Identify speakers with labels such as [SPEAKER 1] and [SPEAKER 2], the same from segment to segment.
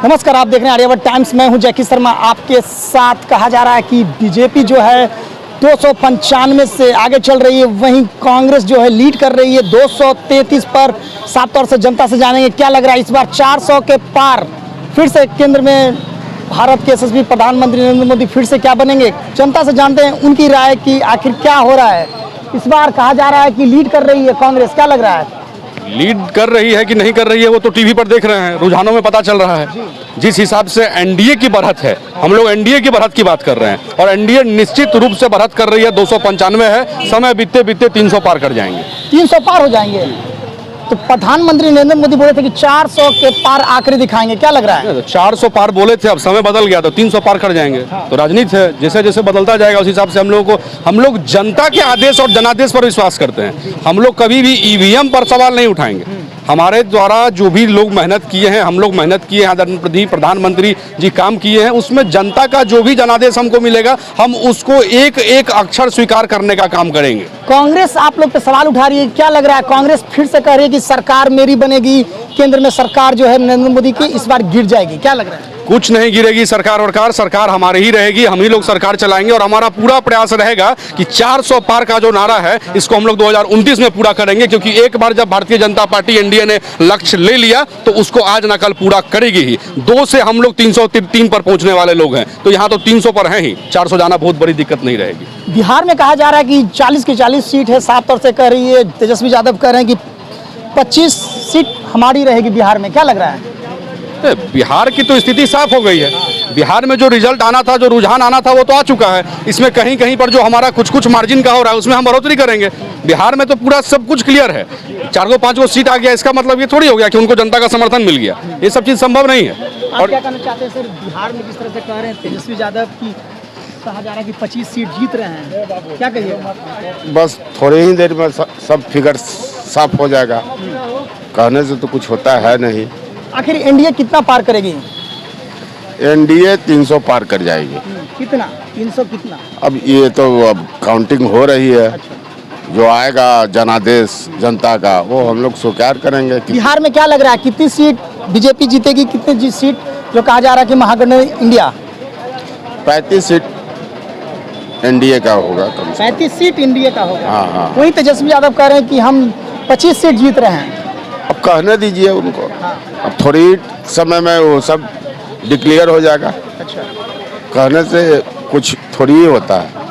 [SPEAKER 1] नमस्कार, आप देख रहे हैं आर्यावर्त टाइम्स। मैं हूं जैकी शर्मा आपके साथ। कहा जा रहा है कि बीजेपी जो है 295 से आगे चल रही है, वहीं कांग्रेस जो है लीड कर रही है 233 पर। साफ तौर से जनता से जानेंगे क्या लग रहा है, इस बार 400 के पार फिर से केंद्र में भारत के यशस्वी प्रधानमंत्री नरेंद्र मोदी फिर से क्या बनेंगे। जनता से जानते हैं उनकी राय कि आखिर क्या हो रहा है। इस बार कहा जा रहा है कि लीड कर रही है कांग्रेस, क्या लग रहा है?
[SPEAKER 2] लीड कर रही है कि नहीं कर रही है वो तो टीवी पर देख रहे हैं, रुझानों में पता चल रहा है। जिस हिसाब से एनडीए की बढ़त है, हम लोग एनडीए की बढ़त की बात कर रहे हैं और एनडीए निश्चित रूप से बढ़त कर रही है। 295 है, समय बीतते बीतते 300 पार कर जाएंगे।
[SPEAKER 1] 300 पार हो जाएंगे। तो प्रधानमंत्री नरेंद्र मोदी बोले थे कि 400 के पार आखिरी दिखाएंगे, क्या लग रहा है?
[SPEAKER 2] 400 पार बोले थे, अब समय बदल गया तो 300 पार कर जाएंगे। तो राजनीति है, जैसे जैसे बदलता जाएगा उस हिसाब से हम लोग जनता के आदेश और जनादेश पर विश्वास करते हैं। हम लोग कभी भी ईवीएम पर सवाल नहीं उठाएंगे। हमारे द्वारा जो भी लोग मेहनत किए हैं, हम लोग मेहनत किए हैं, आदरणीय प्रधानमंत्री जी काम किए हैं, उसमें जनता का जो भी जनादेश हमको मिलेगा हम उसको एक एक अक्षर स्वीकार करने का काम करेंगे।
[SPEAKER 1] कांग्रेस आप लोग पे सवाल उठा रही है, क्या लग रहा है? कांग्रेस फिर से कह रही है कि सरकार मेरी बनेगी, केंद्र में सरकार जो है नरेंद्र मोदी की इस बार गिर जाएगी, क्या लग रहा है?
[SPEAKER 2] कुछ नहीं गिरेगी सरकार हमारी ही रहेगी। हम ही लोग सरकार चलाएंगे और हमारा पूरा प्रयास रहेगा कि 400 पार का जो नारा है इसको हम लोग 2029 में पूरा करेंगे, क्योंकि एक बार जब भारतीय जनता पार्टी एनडीए ने लक्ष्य ले लिया तो उसको आज न कल पूरा करेगी ही। 2 से हम लोग 303 पर पहुंचने वाले लोग हैं, तो यहाँ तो 300 पर हैं ही। 400 जाना बहुत बड़ी दिक्कत नहीं रहेगी।
[SPEAKER 1] बिहार में कहा जा रहा है कि 40 की 40 सीट है, साफ तौर से कह रही है तेजस्वी यादव कह रहे हैं कि 25 सीट हमारी रहेगी बिहार में, क्या लग रहा है?
[SPEAKER 2] बिहार की तो स्थिति साफ हो गई है। बिहार में जो रिजल्ट आना था, जो रुझान आना था वो तो आ चुका है। इसमें कहीं कहीं पर जो हमारा कुछ मार्जिन का हो रहा है उसमें हम बढ़ोतरी करेंगे। बिहार में तो पूरा सब कुछ क्लियर है। 4-5 सीट आ गया, इसका मतलब ये थोड़ी हो गया कि उनको जनता का समर्थन मिल गया। ये सब चीज़ संभव नहीं है।
[SPEAKER 1] और क्या कहना चाहते हैं सर, बिहार में जिस तरह से कह रहे हैं तेजस्वी यादव की, कहा जा रहा है कि 25 सीट जीत रहे हैं, क्या कहिएगा?
[SPEAKER 3] बस थोड़ी ही देर में सब फिगर साफ हो जाएगा। कहने से तो कुछ होता है नहीं।
[SPEAKER 1] आखिर एनडीए कितना पार करेगी?
[SPEAKER 3] एनडीए 300 पार कर जाएगी।
[SPEAKER 1] कितना? 300 कितना?
[SPEAKER 3] अब ये तो अब काउंटिंग हो रही है। जो आएगा जनादेश जनता का वो हम लोग स्वीकार करेंगे।
[SPEAKER 1] बिहार में क्या लग रहा है, कितनी सीट बीजेपी जीतेगी, कितनी सीट जो कहा जा रहा है कि महागठबंधन इंडिया?
[SPEAKER 3] 35 सीट एनडीए का होगा।
[SPEAKER 1] 35 सीट एनडीए का होगा।
[SPEAKER 3] हाँ।
[SPEAKER 1] वही तेजस्वी यादव कह रहे हैं कि हम 25 सीट जीत रहे हैं।
[SPEAKER 3] अब कहने दीजिए उनको। अब थोड़ी समय में वो सब डिक्लेयर हो जाएगा।
[SPEAKER 1] अच्छा।
[SPEAKER 3] कहने से कुछ थोड़ी ही होता है।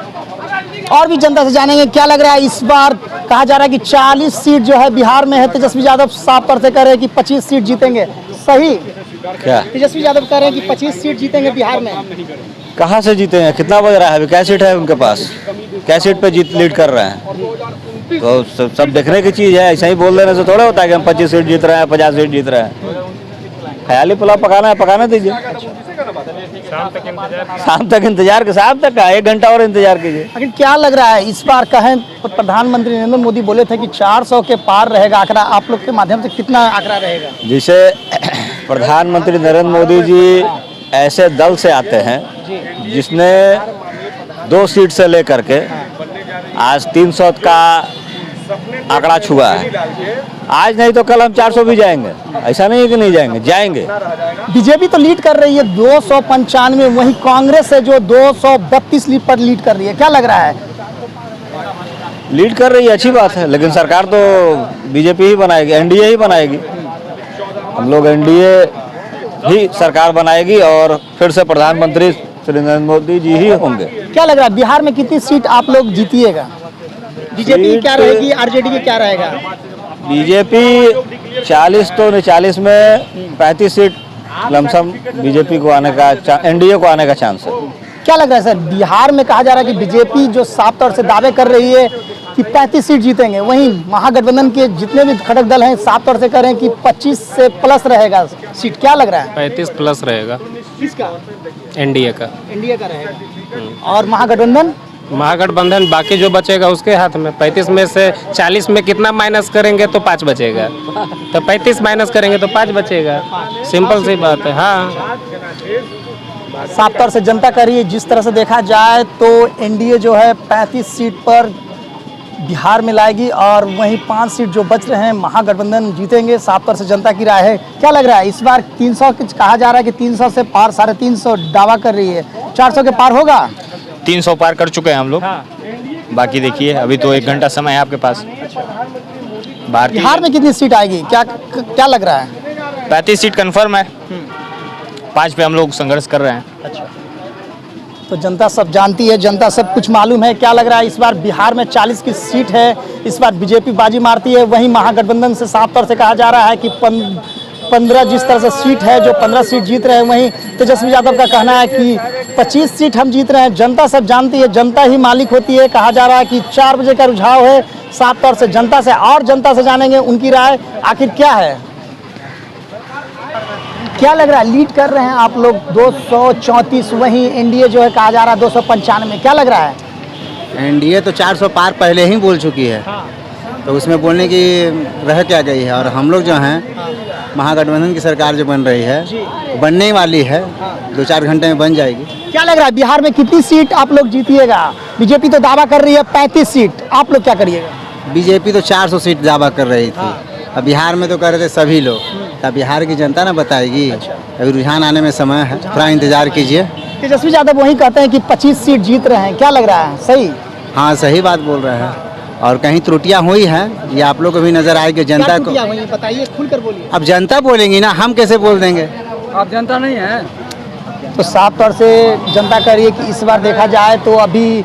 [SPEAKER 1] और भी जनता से जानेंगे क्या लग रहा है। इस बार कहा जा रहा है कि 40 सीट जो है बिहार में है, तेजस्वी यादव साफ तौर से कह रहे हैं कि 25 सीट जीतेंगे, सही?
[SPEAKER 4] क्या
[SPEAKER 1] तेजस्वी यादव कह रहे हैं कि 25 सीट जीतेंगे बिहार में।
[SPEAKER 4] कहाँ से जीते हैं? कितना बज रहा है अभी? क्या सीट है उनके पास? क्या सीट पे लीड कर रहे हैं? तो सब देखने की चीज़ है। ऐसा ही बोल देने से थोड़ा होता है कि हम 25 सीट जीत रहे हैं, 50 सीट जीत रहे हैं। ख्याली पुलाव पकाना है, पकाने दीजिए। शाम तक इंतजार के, शाम तक का 1 घंटा और इंतजार कीजिए।
[SPEAKER 1] आखिर क्या लग रहा है इस बार? कहें प्रधानमंत्री नरेंद्र मोदी बोले थे कि 400 के पार रहेगा आंकड़ा, आप लोग के माध्यम से कितना आंकड़ा रहेगा?
[SPEAKER 4] जिसे प्रधानमंत्री नरेंद्र मोदी जी ऐसे दल से आते हैं जिसने 2 सीट से लेकर के आज 300 का आंकड़ा छुआ है। आज नहीं तो कल हम 400 भी जाएंगे, ऐसा नहीं है कि नहीं जाएंगे, जाएंगे।
[SPEAKER 1] बीजेपी तो लीड कर रही है 295, वहीं कांग्रेस है जो 232 लीड पर लीड कर रही है, क्या लग रहा है?
[SPEAKER 4] लीड कर रही है, अच्छी बात है, लेकिन सरकार तो बीजेपी ही बनाएगी, एनडीए ही बनाएगी। हम लोग एनडीए ही सरकार बनाएगी और फिर से प्रधानमंत्री श्री नरेंद्र मोदी जी ही होंगे।
[SPEAKER 1] क्या लग रहा है बिहार में कितनी सीट आप लोग जीतिएगा? बीजेपी क्या रहेगी, आरजेडी की क्या रहेगा?
[SPEAKER 4] बीजेपी 40 तो 40 में 35 सीट लमसम बीजेपी को आने का, एनडीए को आने का चांस है।
[SPEAKER 1] क्या लग रहा है सर, बिहार में कहा जा रहा है कि बीजेपी जो साफ तौर से दावे कर रही है कि 35 सीट जीतेंगे, वहीं महागठबंधन के जितने भी घटक दल हैं साफ तौर से कह रहे हैं कि 25 से प्लस रहेगा सीट, क्या लग रहा है?
[SPEAKER 5] 35 प्लस रहेगा।
[SPEAKER 1] किसका?
[SPEAKER 5] एनडीए का।
[SPEAKER 1] एनडीए का रहेगा। और
[SPEAKER 5] महागठबंधन बाकी जो बचेगा उसके हाथ में। 35 में से 40 में कितना माइनस करेंगे तो 5 बचेगा, तो 35 माइनस करेंगे तो 5 बचेगा। सिंपल सी बात है। हाँ,
[SPEAKER 1] साफ तौर से जनता कह रही है। जिस तरह से देखा जाए तो एनडीए जो है 35 सीट पर बिहार में लाएगी और वहीं 5 सीट जो बच रहे हैं महागठबंधन जीतेंगे, साफ तौर से जनता की राय है। क्या लग रहा है इस बार 300 कहा जा रहा है कि 300 से पार 350 दावा कर रही है, 400 के पार होगा?
[SPEAKER 6] 300 पार कर चुके हैं हम लोग। बाकी देखिए अभी तो 1 घंटा समय है आपके पास।
[SPEAKER 1] बिहार में कितनी सीट आएगी, क्या लग रहा है?
[SPEAKER 6] 35 सीट कंफर्म है, 5 पे हम लोग संघर्ष कर रहे हैं।
[SPEAKER 1] तो जनता सब जानती है, जनता सब कुछ मालूम है। क्या लग रहा है इस बार बिहार में 40 की सीट है, इस बार बीजेपी बाजी मारती है। वहीं महागठबंधन से साफ तौर से कहा जा रहा है कि 15 जिस तरह से सीट है, जो 15 सीट जीत रहे हैं, वहीं तेजस्वी यादव का कहना है कि 25 सीट हम जीत रहे हैं। जनता सब जानती है, जनता ही मालिक होती है। कहा जा रहा है कि 4 बजे का रुझाव है, साफ तौर से जनता से, और जनता से जानेंगे उनकी राय आखिर क्या है। क्या लग रहा है, लीड कर रहे हैं आप लोग 234, वहीं एनडीए जो है कहा जा रहा है 295, क्या लग रहा है?
[SPEAKER 7] एनडीए तो 400 पार पहले ही बोल चुकी है, तो उसमें बोलने की रह क्या गई है। और हम लोग जो हैं महागठबंधन की सरकार जो बन रही है, बनने वाली है, 2-4 घंटे में बन जाएगी।
[SPEAKER 1] क्या लग रहा है बिहार में कितनी सीट आप लोग जीतिएगा? बीजेपी तो दावा कर रही है 35 सीट, आप लोग क्या करिएगा?
[SPEAKER 7] बीजेपी तो 400 सीट दावा कर रही थी, अब बिहार में तो कर रहे थे सभी लोग, तब बिहार की जनता ना बताएगी। अभी रुझान आने में समय है, थोड़ा इंतजार कीजिए।
[SPEAKER 1] तेजस्वी यादव वही कहते हैं कि 25 सीट जीत रहे हैं, क्या लग रहा है, सही?
[SPEAKER 7] हाँ सही बात बोल रहे हैं। और कहीं त्रुटियां हुई हैं, ये आप लोग को भी नजर आएगी जनता को।
[SPEAKER 1] बताइए, खुलकर बोलिए।
[SPEAKER 7] अब जनता बोलेंगी ना, हम कैसे बोल देंगे?
[SPEAKER 1] आप जनता नहीं है तो साफ तौर से जनता कह रही है कि इस बार देखा जाए तो अभी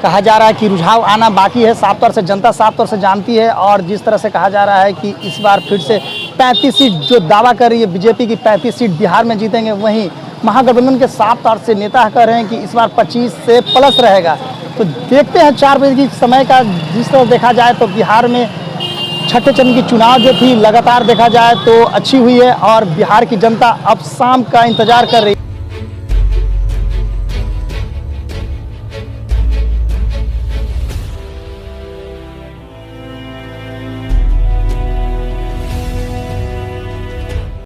[SPEAKER 1] कहा जा रहा है कि रुझाव आना बाकी है। साफ तौर से जनता साफ तौर से जानती है, और जिस तरह से कहा जा रहा है कि इस बार फिर से 35 सीट जो दावा कर रही है बीजेपी की, 35 सीट बिहार में जीतेंगे। वहीं महागठबंधन के साफ तौर से नेता कह रहे हैं कि इस बार 25 से प्लस रहेगा। तो देखते हैं 4 बजे की समय का, जिस तरह देखा जाए तो बिहार में छठे चरण की चुनाव जो थी लगातार देखा जाए तो अच्छी हुई है, और बिहार की जनता अब शाम का इंतजार कर रही है।